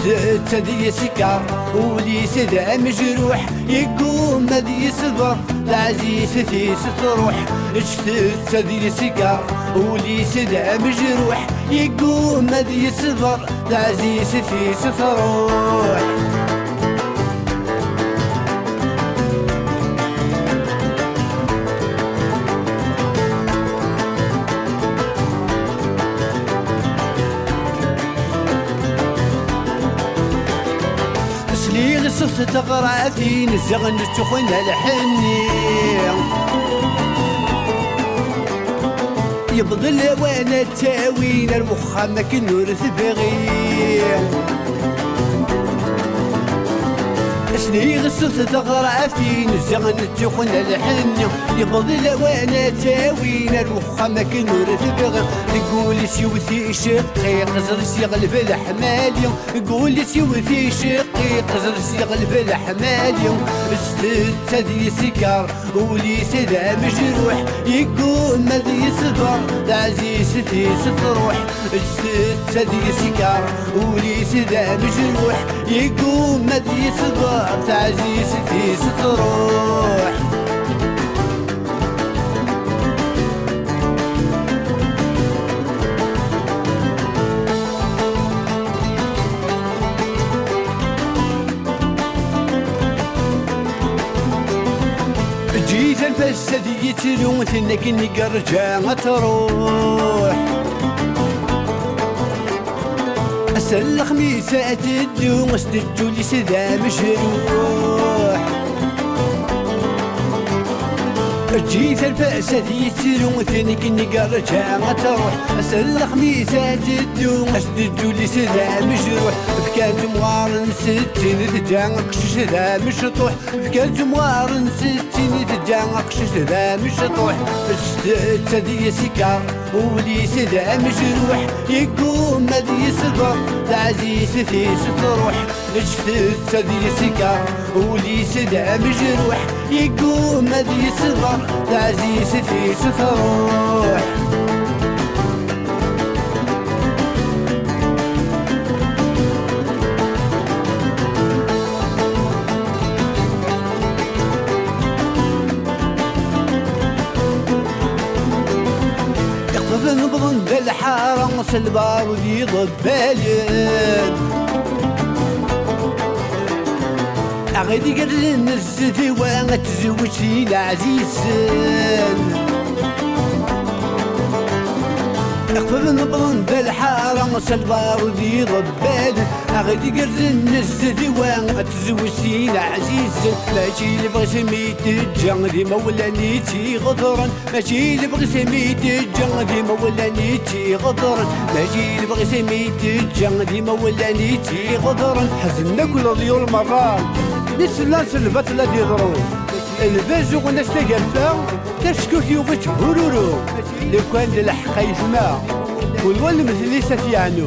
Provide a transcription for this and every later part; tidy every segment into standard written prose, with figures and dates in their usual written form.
تدي سكر ولي سدا مجروح يقوم مدي صبر العزيز في ستروح تدي سكر ولي سدا مجروح يقوم مدي صبر العزيز في ستروح لي صرت تغرى في نزغن تخن الحني يبضل وانا تاوين المخ ما كنور تبغي شني غسلت تغرى في نزغن تخن الحني يبضل وانا تاوين المخ ما كنور تبغي نقول سيوثي شقي قزر يغلب الحمالي نقول سيوثي شقي قزر يغلب الحمالي تدي سكر ولي سدا مجروح يقول مدي صبر العزيز في ستروح تدي سكر ولي سدا مجروح يقول مدي صبر العزيز في ستروح جيت الفسد يتلون ثنك نقرجع تروح أسل خميسات الدوم أسدجو لي سدا مجروح جيت الفسد يتلون ثنك نقرجع تروح أسل خميسات الدوم أسدجو لي سدا مجروح فكان جموار ستين تجان قشش ذا مشطوح فكان جموار ستين تجان قشش ذا مشطوح تدي سكر ولي سدا مجروح يقوم مدي صبر العزيز في ستروح تدي سكر ولي سدا مجروح يقوم مدي صبر العزيز في ستروح نبضن بالحارة سلبار ودي ضبالين أغدي قرن الزدي وانا تزوجي العزيزين اخفض نبضن بالحارة سلبار ودي ضبالين أغدي قرن الزدي وانا تزوجي العزيزين ماشي اللي بغي سميت الجن مولاني تي غدرا ماشي اللي بغي سميت الجن مولاني تي غدرا ماشي اللي بغي سميت الجن مولاني تي غدرا حزنا كل ضيول مرات نسلا سلفت لا يضرون الباز وناس تقلفا تشكوك يوغت هورورو لو كان الحق يسمع والولد مثليسة يعنو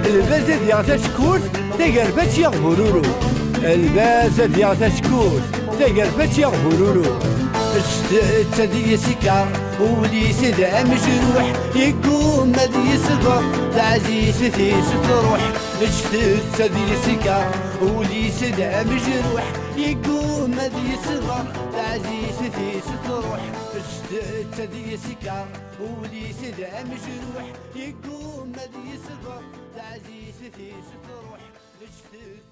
الباز ديال تشكوت تقلفت يا هورورو الباز ديال تشكوت تقلفت يا هورورو تدي سكر ولي سدا مجروح يقوم مدي صبر العزيز في ستروح تدي سكر ولي سدا مجروح يقوم مدي صبر العزيز في ستروح تدي سكر ولي سدا مجروح يقوم مدي صبر العزيز في ستروح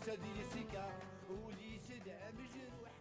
تدي سكر ولي سدا مجروح